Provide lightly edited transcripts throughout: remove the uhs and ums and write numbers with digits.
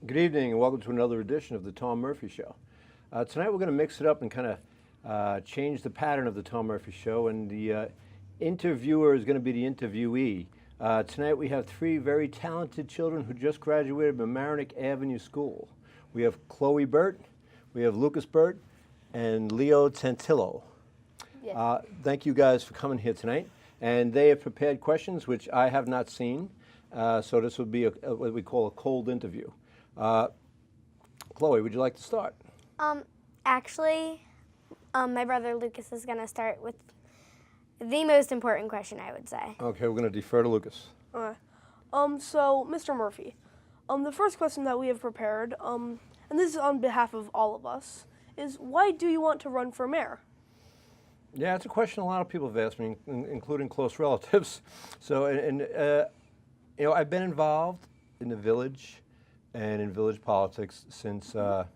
Good evening and welcome to another edition of the Tom Murphy Show. Tonight we're going to mix it up and kind of change the pattern of the Tom Murphy Show, and the interviewer is going to be the interviewee. Tonight we have three very talented children who just graduated Mamaroneck Avenue School. We have Chloe Burt, we have Lucas Burt, and Leo Tantillo. Yes. Thank you guys for coming here tonight. And they have prepared questions which I have not seen, so this will be what we call a cold interview. Chloe, would you like to start? Actually, my brother Lucas is going to start with the most important question, I would say. Okay, we're going to defer to Lucas. Alright. So, Mr. Murphy, the first question that we have prepared, and this is on behalf of all of us, is why do you want to run for mayor? Yeah, it's a question a lot of people have asked me, including close relatives. So, you know, I've been involved in the village and in village politics since the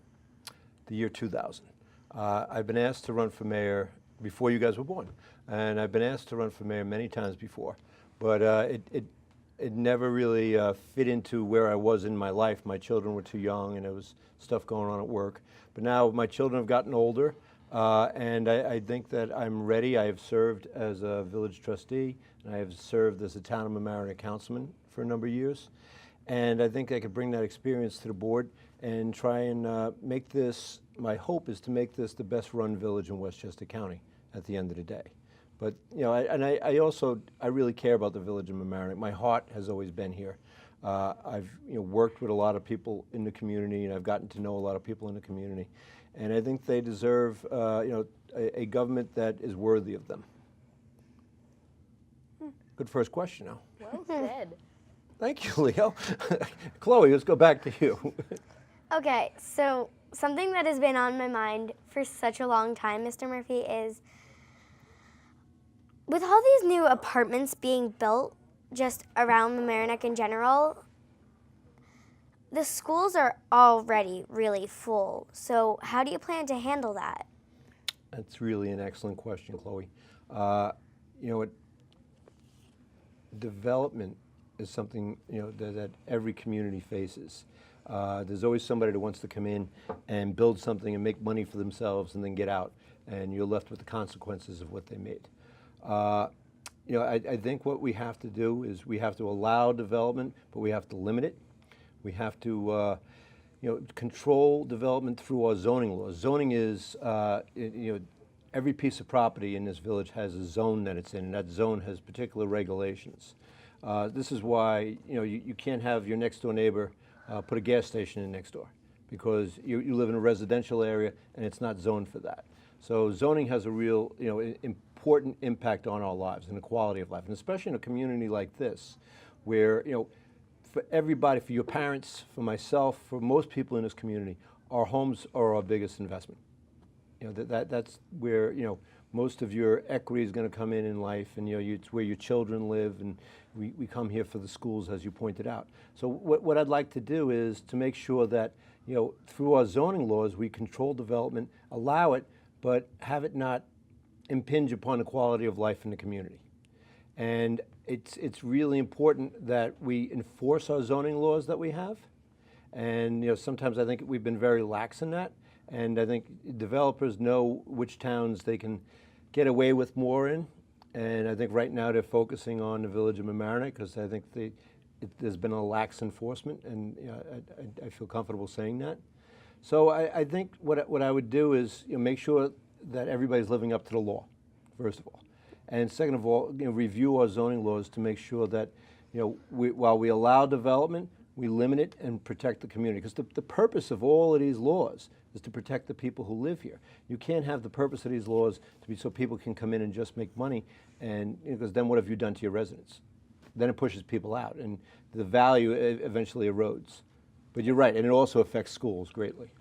year 2000. I've been asked to run for mayor before you guys were born, and I've been asked to run for mayor many times before, but it never really fit into where I was in my life. My children were too young, and there was stuff going on at work. But now my children have gotten older, and I think that I'm ready. I have served as a village trustee, and I have served as a town of Mamaroneck councilman for a number of years. And I think I could bring that experience to the board and try and make this, my hope is to make this the best run village in Westchester County at the end of the day. But, you know, I really care about the village of Mamaroneck. My heart has always been here. I've worked with a lot of people in the community, and I've gotten to know a lot of people in the community. And I think they deserve, a government that is worthy of them. Good first question now. Well said. Thank you, Leo. Chloe, let's go back to you. Okay, so something that has been on my mind for such a long time, Mr. Murphy, is with all these new apartments being built just around Mamaroneck in general, the schools are already really full. So how do you plan to handle that? That's really an excellent question, Chloe. You know what? Development is something that every community faces. There's always somebody that wants to come in and build something and make money for themselves and then get out, and you're left with the consequences of what they made. I think what we have to do is we have to allow development, but we have to limit it. We have to control development through our zoning laws. Zoning is every piece of property in this village has a zone that it's in, and that zone has particular regulations. This is why you can't have your next door neighbor put a gas station in next door, because you live in a residential area and it's not zoned for that. So zoning has a real important impact on our lives and the quality of life, and especially in a community like this, where for everybody, for your parents, for myself, for most people in this community, our homes are our biggest investment. That's where most of your equity is going to come in life, and it's where your children live, and we come here for the schools, as you pointed out. So what I'd like to do is to make sure that through our zoning laws we control development, allow it, but have it not impinge upon the quality of life in the community. And it's really important that we enforce our zoning laws that we have, and sometimes I think we've been very lax in that. And I think developers know which towns they can get away with more in. And I think right now they're focusing on the village of Mamaroneck, because I think there's been a lax enforcement, and I feel comfortable saying that. So I think what I would do is make sure that everybody's living up to the law, first of all. And second of all, review our zoning laws to make sure that while we allow development, we limit it and protect the community. Because the purpose of all of these laws is to protect the people who live here. You can't have the purpose of these laws to be so people can come in and just make money, and because then what have you done to your residents? Then it pushes people out, and the value eventually erodes. But you're right, and it also affects schools greatly.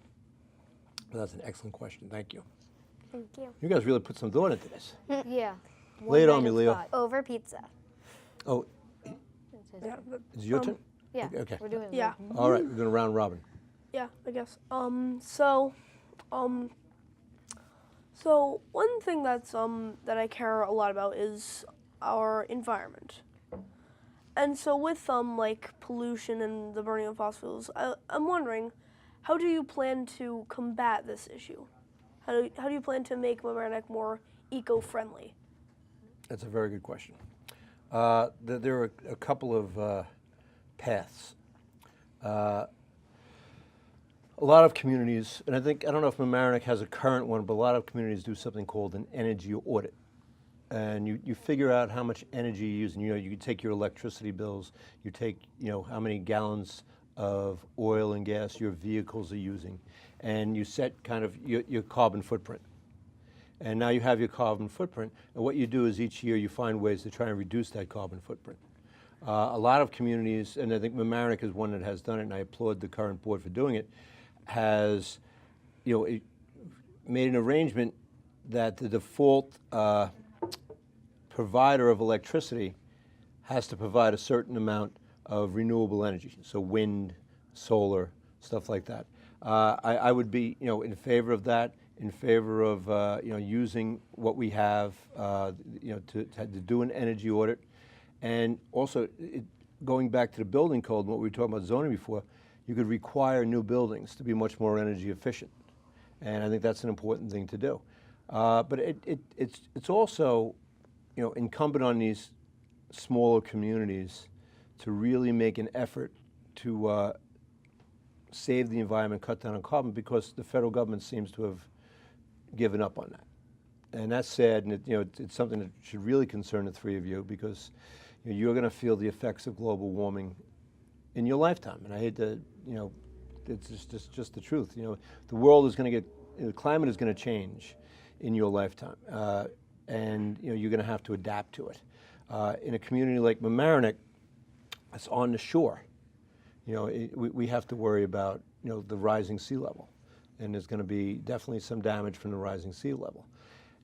But that's an excellent question. Thank you. Thank you. You guys really put some thought into this. Yeah. Lay it on me, Leo. Over pizza. Oh, Yeah, is it your turn? Yeah. Okay. We're doing Yeah. All right, we're doing a round robin. Yeah, I guess. So one thing that's that I care a lot about is our environment. And so with like pollution and the burning of fossil fuels, I'm wondering, how do you plan to combat this issue? How do you plan to make Mamaroneck more eco-friendly? That's a very good question. There are a couple of paths. A lot of communities, and I don't know if Mamaroneck has a current one, but a lot of communities do something called an energy audit. And you figure out how much energy you use, and you take your electricity bills, you take how many gallons of oil and gas your vehicles are using, and you set kind of your carbon footprint. And now you have your carbon footprint, and what you do is each year you find ways to try and reduce that carbon footprint. A lot of communities, and I think Mamaroneck is one that has done it, and I applaud the current board for doing it, has made an arrangement that the default provider of electricity has to provide a certain amount of renewable energy, so wind, solar, stuff like that. I would be in favor of that, in favor of using what we have to do an energy audit. And also, going back to the building code, what we were talking about zoning before, you could require new buildings to be much more energy efficient. And I think that's an important thing to do. But it's also incumbent on these smaller communities to really make an effort to save the environment, cut down on carbon, because the federal government seems to have given up on that. And that's sad, and it's something that should really concern the three of you, because you're going to feel the effects of global warming in your lifetime. And I hate to, it's just the truth. The world is going to the climate is going to change in your lifetime, and you're going to have to adapt to it. In a community like Mamaroneck, it's on the shore. We have to worry about the rising sea level, and there's going to be definitely some damage from the rising sea level.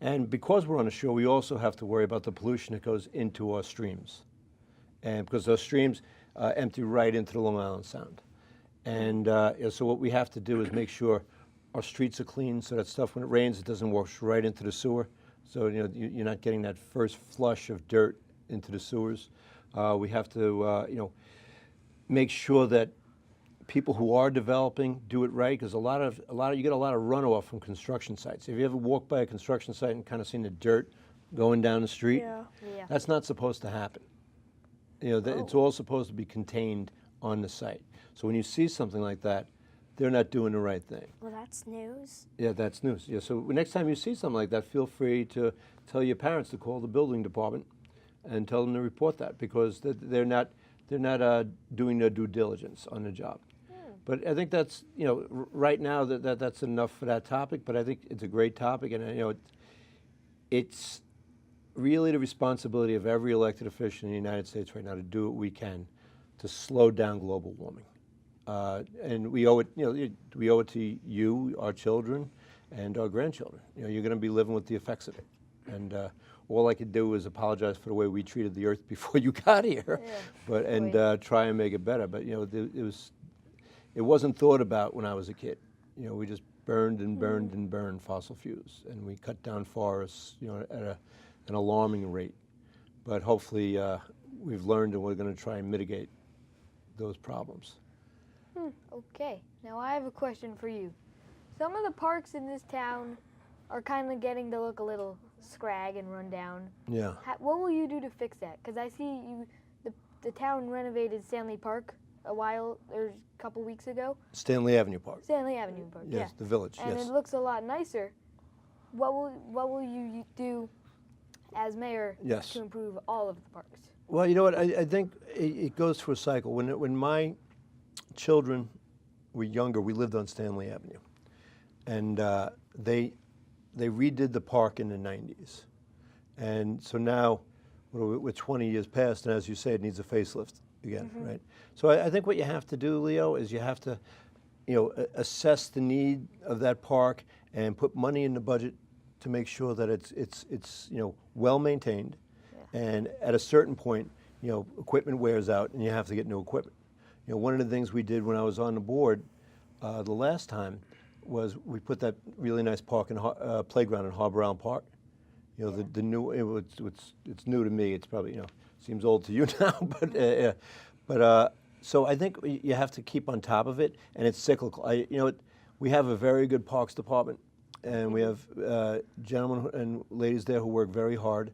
And because we're on the shore, we also have to worry about the pollution that goes into our streams, and because those streams empty right into the Long Island Sound. And so what we have to do is make sure our streets are clean, so that stuff, when it rains, it doesn't wash right into the sewer. So you're not getting that first flush of dirt into the sewers. We have to make sure that people who are developing do it right, because you get a lot of runoff from construction sites. Have you ever walked by a construction site and kind of seen the dirt going down the street? Yeah. That's not supposed to happen. It's all supposed to be contained on the site. So when you see something like that, they're not doing the right thing. Well, that's news. Yeah, that's news. Yeah, so next time you see something like that, feel free to tell your parents to call the building department and tell them to report that, because they're not doing their due diligence on the job. But I think that's right now that's enough for that topic. But I think it's a great topic, and it's really the responsibility of every elected official in the United States right now to do what we can to slow down global warming. And we owe it to you, our children, and our grandchildren. You're going to be living with the effects of it. And all I could do is apologize for the way we treated the earth before you got here, try and make it better. But it wasn't thought about when I was a kid. We just burned and burned and burned fossil fuels, and we cut down forests, at an alarming rate. But hopefully, we've learned, and we're going to try and mitigate those problems. Okay, now I have a question for you. Some of the parks in this town are kind of getting to look a little scrag and run down. Yeah. What will you do to fix that? Because I see the town renovated Stanley Park a couple weeks ago. Stanley Avenue Park. Stanley Avenue Park, Yes, yeah. the village, and yes. it looks a lot nicer. What will you do as mayor to improve all of the parks? Well, you know what? I think it goes through a cycle. When my children were younger, we lived on Stanley Avenue, and they redid the park in the 90s, and so now we're 20 years past, and as you say, it needs a facelift again, right? So I think what you have to do, Leo, is you have to, assess the need of that park and put money in the budget to make sure that it's well maintained, and at a certain point, equipment wears out, and you have to get new equipment. One of the things we did when I was on the board the last time was we put that really nice park playground in Harbor Island Park. The new it's new to me. It's probably seems old to you now, so I think you have to keep on top of it, and it's cyclical. We have a very good parks department, and we have gentlemen and ladies there who work very hard,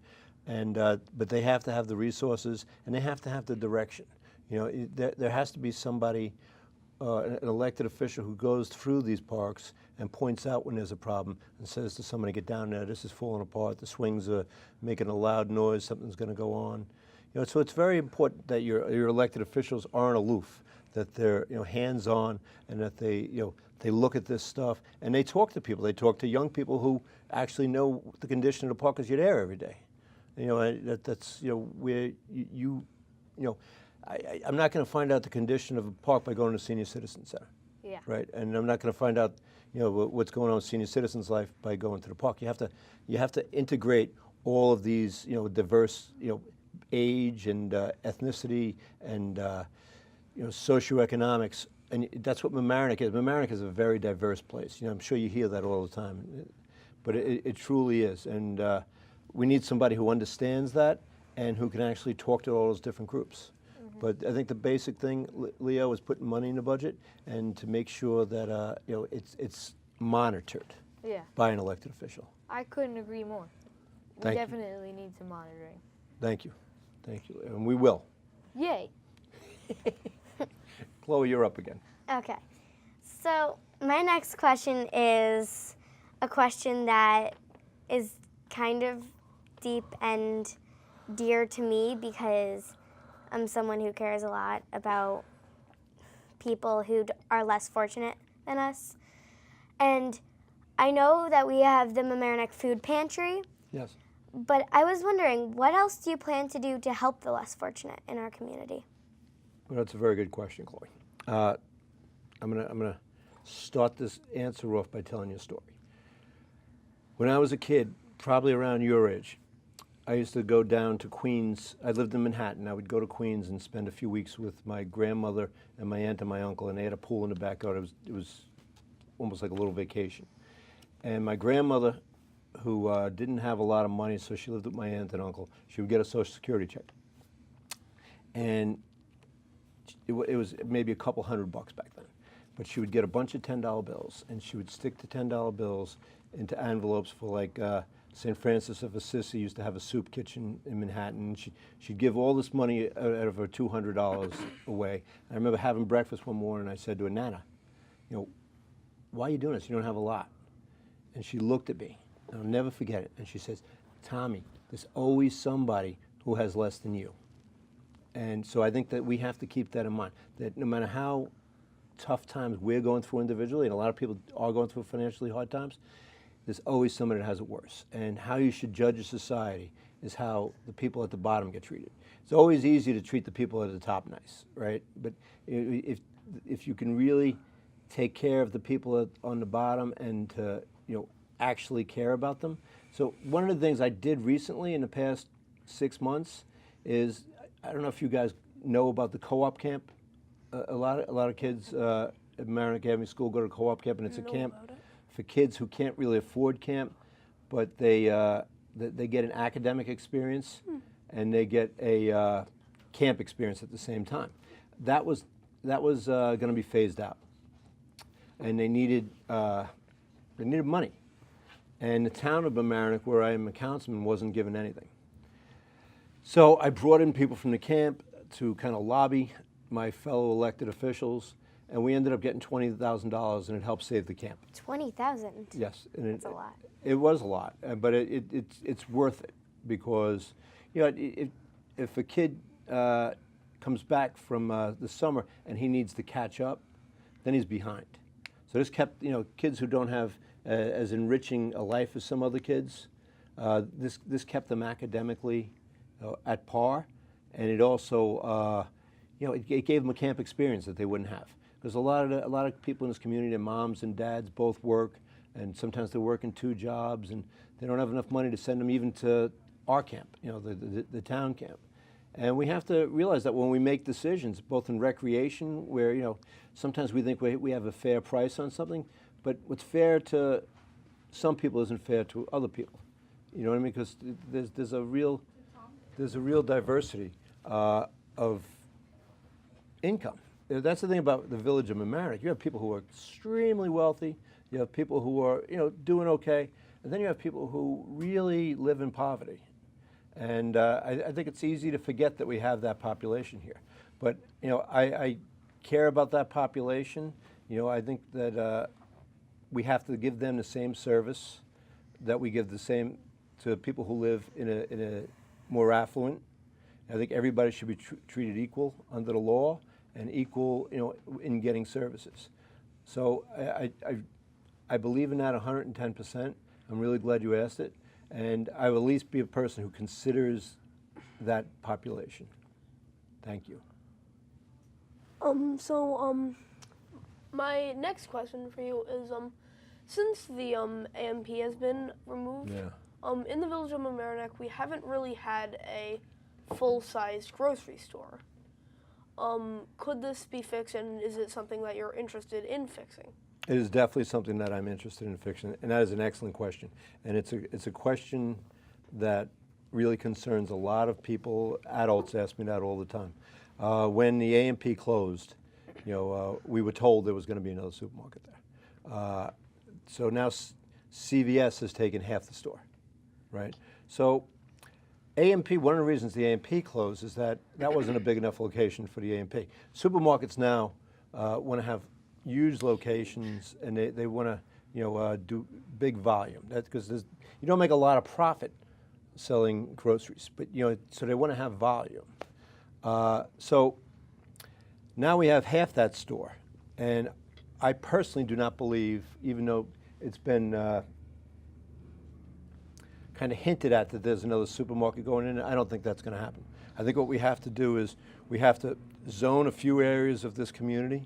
and but they have to have the resources, and they have to have the direction. There has to be somebody, an elected official who goes through these parks and points out when there's a problem and says to somebody, get down there, this is falling apart, the swings are making a loud noise, something's going to go on. So it's very important that your elected officials aren't aloof, that they're hands-on, and that they look at this stuff and they talk to people. They talk to young people who actually know the condition of the park because you're there every day. That's where I'm not going to find out the condition of a park by going to Senior Citizen Center. Yeah. Right, and I'm not going to find out what's going on in senior citizens' life by going to the park. You have to integrate all of these diverse age and ethnicity and socioeconomics, and that's what Mamaroneck is. Mamaroneck is a very diverse place. I'm sure you hear that all the time, but it truly is, and we need somebody who understands that and who can actually talk to all those different groups. But I think the basic thing, Leo, is putting money in the budget and to make sure that it's monitored by an elected official. I couldn't agree more. We definitely need some monitoring. Thank you, Leo, and we will. Yay! Chloe, you're up again. Okay. So my next question is a question that is kind of deep and dear to me because I'm someone who cares a lot about people who are less fortunate than us. And I know that we have the Mamaroneck Food Pantry. Yes. But I was wondering, what else do you plan to do to help the less fortunate in our community? Well, that's a very good question, Chloe. I'm gonna start this answer off by telling you a story. When I was a kid, probably around your age, I used to go down to Queens. I lived in Manhattan. I would go to Queens and spend a few weeks with my grandmother and my aunt and my uncle, and they had a pool in the backyard. It was almost like a little vacation. And my grandmother, who didn't have a lot of money, so she lived with my aunt and uncle, she would get a Social Security check. And it was maybe a couple $100 back then. But she would get a bunch of $10 bills, and she would stick the $10 bills into envelopes for like St. Francis of Assisi used to have a soup kitchen in Manhattan. She'd give all this money out of her $200 away. I remember having breakfast one morning, and I said to her, Nana, why are you doing this? You don't have a lot. And she looked at me, and I'll never forget it. And she says, Tommy, there's always somebody who has less than you. And so I think that we have to keep that in mind, that no matter how tough times we're going through individually, and a lot of people are going through financially hard times, there's always somebody that has it worse. And how you should judge a society is how the people at the bottom get treated. It's always easy to treat the people at the top nice, right? But if you can really take care of the people on the bottom and to actually care about them. So one of the things I did recently in the past 6 months is, I don't know if you guys know about the co-op camp. A lot of kids at Mamaroneck Academy School go to co-op camp, and it's a camp for kids who can't really afford camp, but they get an academic experience and they get a camp experience at the same time. That was going to be phased out, and they needed money. And the town of Mamaroneck, where I am a councilman, wasn't given anything. So I brought in people from the camp to kind of lobby my fellow elected officials, and we ended up getting $20,000, and it helped save the camp. 20,000. Yes, and That's a lot. It was a lot, but it's worth it because if a kid comes back from the summer and he needs to catch up, then he's behind. So this kept kids who don't have as enriching a life as some other kids. This kept them academically at par, and it also it gave them a camp experience that they wouldn't have. Because a lot of people in this community, their moms and dads both work, and sometimes they're working 2 jobs, and they don't have enough money to send them even to our camp, the town camp. And we have to realize that when we make decisions, both in recreation, where sometimes we think we have a fair price on something, but what's fair to some people isn't fair to other people. You know what I mean? Because there's a real there's a real diversity of income. That's the thing about the village of Mamaroneck. You have people who are extremely wealthy. You have people who are, doing okay, and then you have people who really live in poverty. And I think it's easy to forget that we have that population here. But I care about that population. I think that we have to give them the same service that we give the same to people who live in a more affluent. I think everybody should be treated equal under the law and equal, in getting services. So I believe in that 110%. I'm really glad you asked it. And I will at least be a person who considers that population. Thank you. My next question for you is, since the AMP has been removed, in the village of Mamaroneck, we haven't really had a full-sized grocery store. Could this be fixed, and is it something that you're interested in fixing? It is definitely something that I'm interested in fixing, and that is an excellent question. And it's a question that really concerns a lot of people. Adults ask me that all the time. When the AMP closed, we were told there was going to be another supermarket there. So now CVS has taken half the store, right? So AMP, one of the reasons the AMP closed is that wasn't a big enough location for the AMP. Supermarkets now want to have huge locations, and they want to do big volume. That's because you don't make a lot of profit selling groceries, but so they want to have volume. So now we have half that store, and I personally do not believe, even though it's been kind of hinted at that there's another supermarket going in, I don't think that's going to happen. I think what we have to do is we have to zone a few areas of this community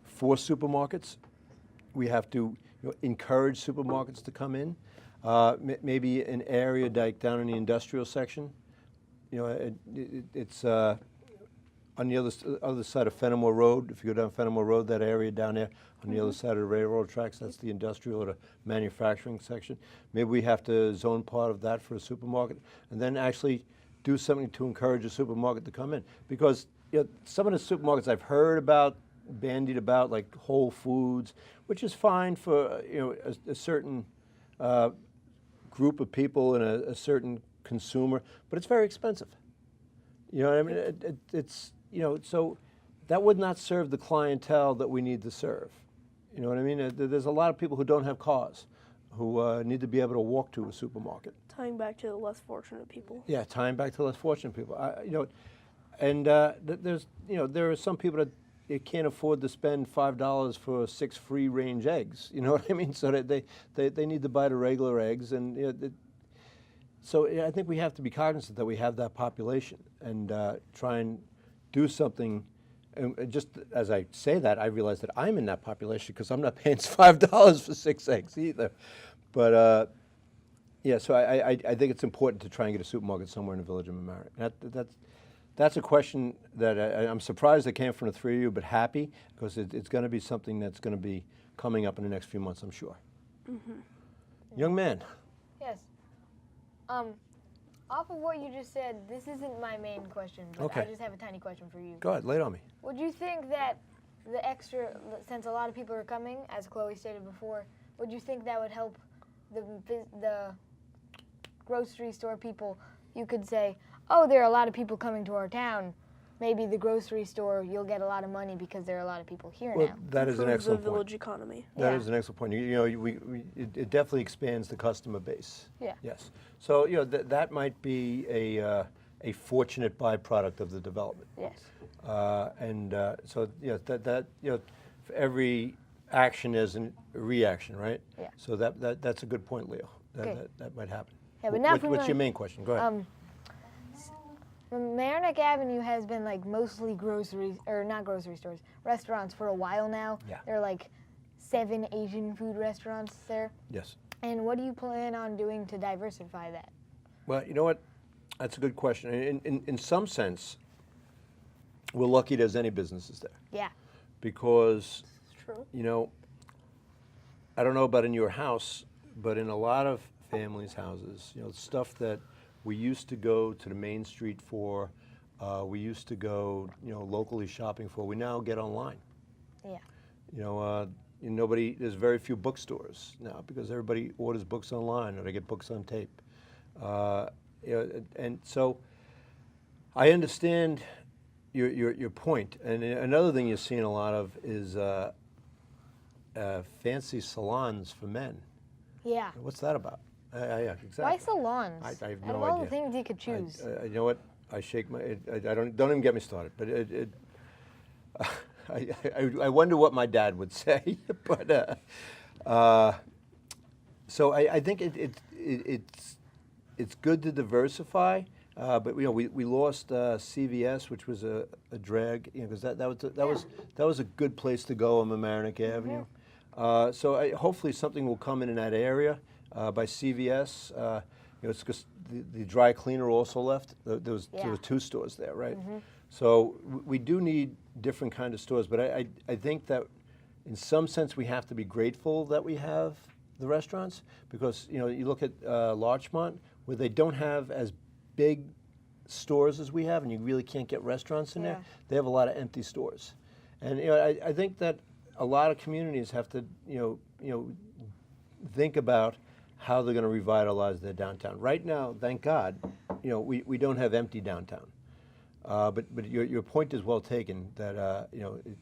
for supermarkets. We have to encourage supermarkets to come in. Maybe an area like down in the industrial section. It's on the other side of Fenimore Road. If you go down Fenimore Road, that area down there on the other side of the railroad tracks, that's the industrial or the manufacturing section. Maybe we have to zone part of that for a supermarket, and then actually do something to encourage a supermarket to come in. Because some of the supermarkets I've heard about, bandied about, like Whole Foods, which is fine for a certain group of people and a certain consumer, but it's very expensive. You know what I mean? It's so that would not serve the clientele that we need to serve. You know what I mean? There's a lot of people who don't have cars, who need to be able to walk to a supermarket. Tying back to the less fortunate people. Yeah, tying back to less fortunate people. There are some people that you can't afford to spend $5 for 6 free-range eggs. You know what I mean? So that they need to buy the regular eggs, and so I think we have to be cognizant that we have that population and try and do something. And just as I say that, I realize that I'm in that population because I'm not paying $5 for 6 eggs either. But so I think it's important to try and get a supermarket somewhere in the village of Mamaroneck. That's a question that I'm surprised it came from the three of you, but happy because it's going to be something that's going to be coming up in the next few months, I'm sure. Mm-hmm. Young man. Yes. Off of what you just said, this isn't my main question, but Okay. I just have a tiny question for you. Go ahead, lay it on me. Would you think that the extra, since a lot of people are coming, as Chloe stated before, would you think that would help the grocery store people? You could say, oh, there are a lot of people coming to our town. Maybe the grocery store, you'll get a lot of money because there are a lot of people here now. That is an excellent the point. village economy. That is an excellent point. It definitely expands the customer base. Yeah. Yes. So that might be a fortunate byproduct of the development. Yes. So for every action is a reaction, right? Yeah. So that's a good point, Leo. Okay. That might happen. Yeah, but now What's your main question? Go ahead. Mamaroneck Avenue has been mostly restaurants for a while now. Yeah. There are 7 Asian food restaurants there. Yes. And what do you plan on doing to diversify that? Well, you know what? That's a good question. In some sense, we're lucky there's any businesses there. Yeah. Because, It's true. I don't know about in your house, but in a lot of families' houses, stuff that we used to go to the main street for, we used to go, locally shopping for. We now get online. Yeah. There's very few bookstores now because everybody orders books online or they get books on tape. And so I understand your point. And another thing you're seeing a lot of is fancy salons for men. Yeah. What's that about? Yeah, exactly. Why salons? I have Out no of all idea. the things you could choose. You know what? I shake my. I don't even get me started. But I wonder what my dad would say. But so I think it's good to diversify. But we lost CVS, which was a drag, because that was a good place to go on Mamaroneck Avenue. So hopefully something will come in that area by CVS. It's because the dry cleaner also left. There were 2 stores there, right? So we do need different kind of stores. But I think that in some sense we have to be grateful that we have the restaurants, because you look at Larchmont, where they don't have as big stores as we have, and you really can't get restaurants in there. They have a lot of empty stores, and I think that a lot of communities have to think about how they're going to revitalize their downtown. Right now, thank God, we don't have empty downtown. But your point is well taken. That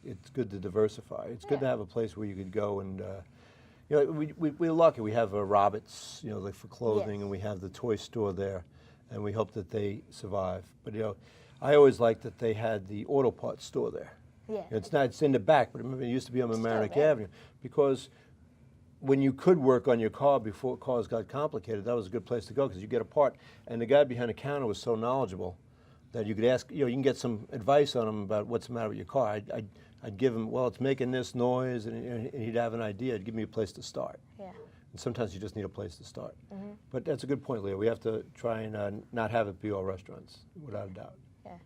it's good to diversify. It's good to have a place where you could go and. We're lucky. We have a Roberts, like for clothing, and we have the toy store there, and we hope that they survive. But I always liked that they had the auto parts store there. Yeah. It's in the back, but remember it used to be on Mamaroneck Avenue, because when you could work on your car before cars got complicated, that was a good place to go because you get a part, and the guy behind the counter was so knowledgeable that you could ask, you can get some advice on him about what's the matter with your car. I'd give him, well, it's making this noise, and he'd have an idea. It'd give me a place to start. Yeah. And sometimes you just need a place to start. But that's a good point, Leo. We have to try and not have it be all restaurants, without a doubt. Yeah.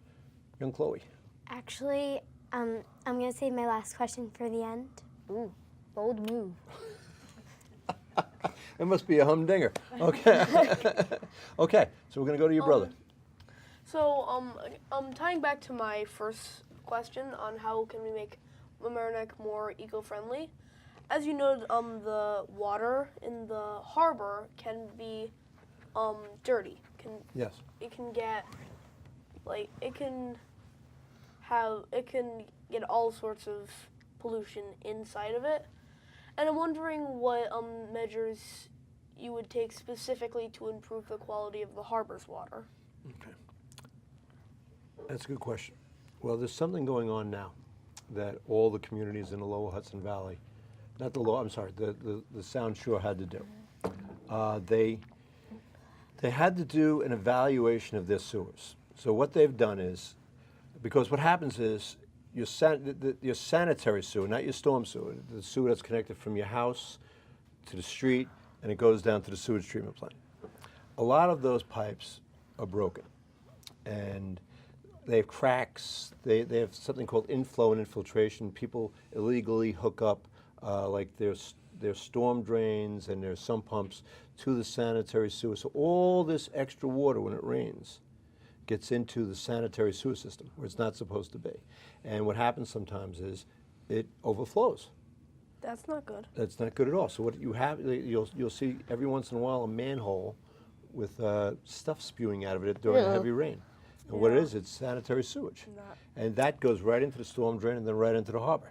Young Chloe. Actually, I'm going to save my last question for the end. Ooh, bold move. It must be a humdinger. Okay. Okay, so we're going to go to your brother. So, tying back to my first question on how can we make Mamaroneck more eco-friendly, as you know, the water in the harbor can be dirty. Yes. It can get it can get all sorts of pollution inside of it, and I'm wondering what measures you would take specifically to improve the quality of the harbor's water. Okay. That's a good question. Well, there's something going on now that all the communities in the Lower Hudson Valley, the Sound Shore had to do. They had to do an evaluation of their sewers. So what they've done is, because what happens is your sanitary sewer, not your storm sewer, the sewer that's connected from your house to the street, and it goes down to the sewage treatment plant. A lot of those pipes are broken, and they have cracks. They have something called inflow and infiltration. People illegally hook up like their storm drains and their sump pumps to the sanitary sewer. So all this extra water, when it rains, gets into the sanitary sewer system where it's not supposed to be. And what happens sometimes is it overflows. That's not good. That's not good at all. So what you have, you'll see every once in a while a manhole with stuff spewing out of it during heavy rain. And what it is, it's sanitary sewage. And that goes right into the storm drain and then right into the harbor.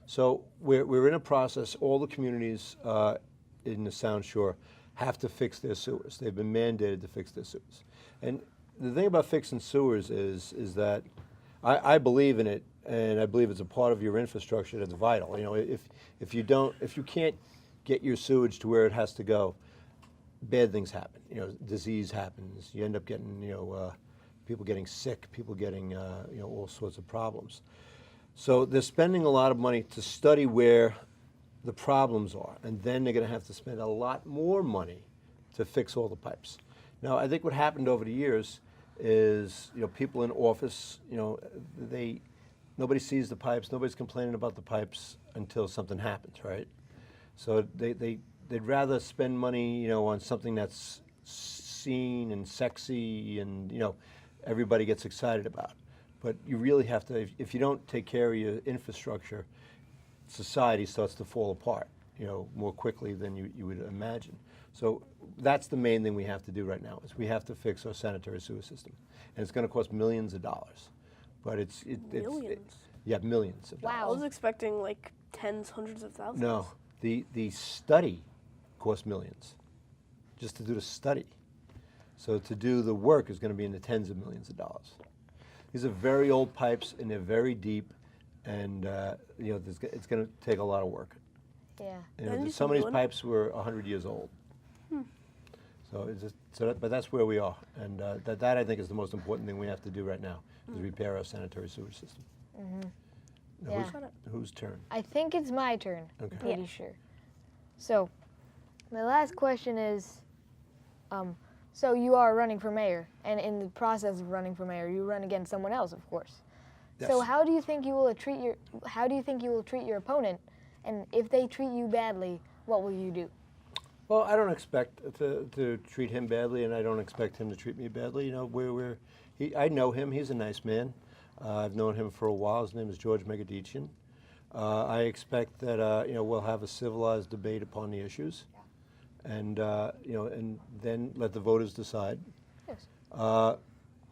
So we're in a process. All the communities in the Sound Shore have to fix their sewers. They've been mandated to fix their sewers. And the thing about fixing sewers is that I believe in it, and I believe it's a part of your infrastructure that's vital. If you can't get your sewage to where it has to go, bad things happen. Disease happens. You end up getting people getting sick, people getting all sorts of problems. So they're spending a lot of money to study where the problems are, and then they're going to have to spend a lot more money to fix all the pipes. Now, I think what happened over the years is, people in office, nobody sees the pipes, nobody's complaining about the pipes until something happens, right? So they'd rather spend money, on something that's seen and sexy and, you know, everybody gets excited about. But you really have to, if you don't take care of your infrastructure, society starts to fall apart, you know, more quickly than you would imagine. So that's the main thing we have to do right now, is we have to fix our sanitary sewer system. And it's going to cost millions of dollars. But Millions? yeah, millions of dollars. I was expecting like tens, hundreds of thousands. No, the study cost millions, just to do the study. So to do the work is going to be in the tens of millions of dollars. These are very old pipes and they're very deep, and you know, it's going to take a lot of work. Yeah. You know, That needs some to of be these done. pipes were 100 years old. So, but that's where we are, and that I think is the most important thing we have to do right now, is repair our sanitary sewer system. Now, Yeah. whose turn? I think it's my turn. Okay. I'm pretty sure. So, my last question is, so you are running for mayor, and in the process of running for mayor, you run against someone else, of course. So Yes. how do you think you will treat your opponent, and if they treat you badly, what will you do? Well, I don't expect to treat him badly, and I don't expect him to treat me badly. You know, I know him. He's a nice man. I've known him for a while. His name is George Megadichian. I expect that you know, we'll have a civilized debate upon the issues, and you know, and then let the voters decide. Yes.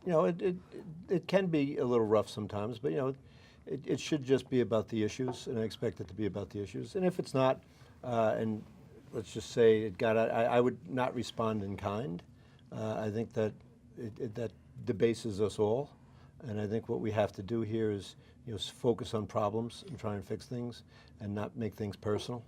You know, it can be a little rough sometimes, but you know, it should just be about the issues, and I expect it to be about the issues. And if it's not, and let's just say it got, I would not respond in kind. I think that that debases us all, and I think what we have to do here is, you know, focus on problems and try and fix things, and not make things personal.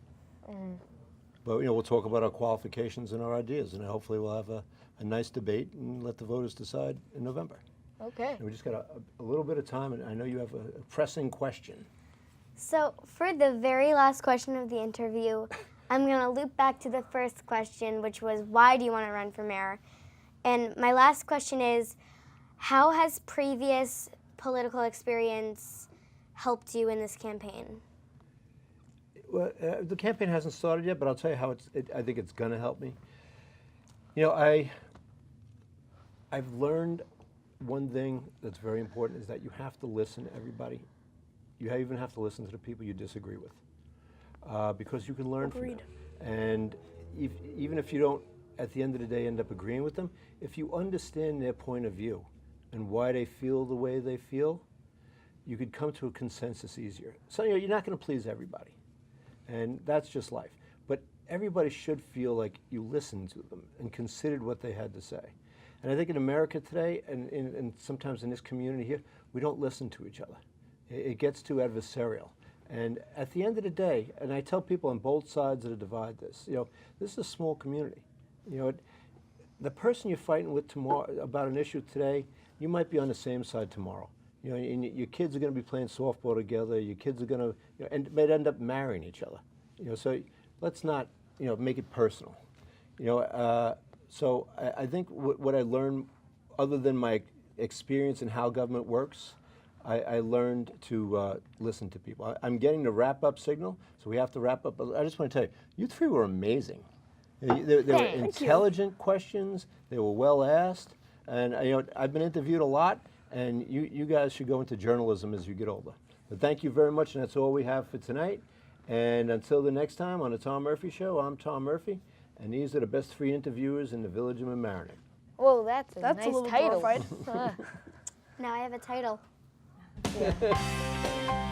But you know, we'll talk about our qualifications and our ideas, and hopefully we'll have a nice debate and let the voters decide in November. Okay. And we just got a little bit of time, and I know you have a pressing question. So for the very last question of the interview, I'm going to loop back to the first question, which was, why do you want to run for mayor? And my last question is, how has previous political experience helped you in this campaign? Well, the campaign hasn't started yet, but I'll tell you how I think it's going to help me. You know, I've learned one thing that's very important, is that you have to listen to everybody. You even have to listen to the people you disagree with, because you can learn Agreed. from them. And even if you don't, at the end of the day, end up agreeing with them, if you understand their point of view and why they feel the way they feel, you could come to a consensus easier. So you know, you're not going to please everybody, and that's just life. But everybody should feel like you listened to them and considered what they had to say. And I think in America today, and sometimes in this community here, we don't listen to each other. It gets too adversarial. And at the end of the day, and I tell people on both sides of the divide this, you know, this is a small community. You know, the person you're fighting with tomorrow about an issue today, you might be on the same side tomorrow. You know, and your kids are going to be playing softball together. Your kids are going to, you know, and might end up marrying each other. You know, so let's not, you know, make it personal. You know, so I think what I learned, other than my experience in how government works, I learned to listen to people. I'm getting the wrap-up signal, so we have to wrap up. I just want to tell you, you three were amazing. They were Thank you. intelligent questions. They were well asked, and you know, I've been interviewed a lot, and you guys should go into journalism as you get older. But thank you very much, and that's all we have for tonight. And until the next time on the Tom Murphy Show, I'm Tom Murphy, and these are the best three interviewers in the village of Mamaroneck. Whoa, that's a That's nice a little title. glorified. Now I have a title. Yeah.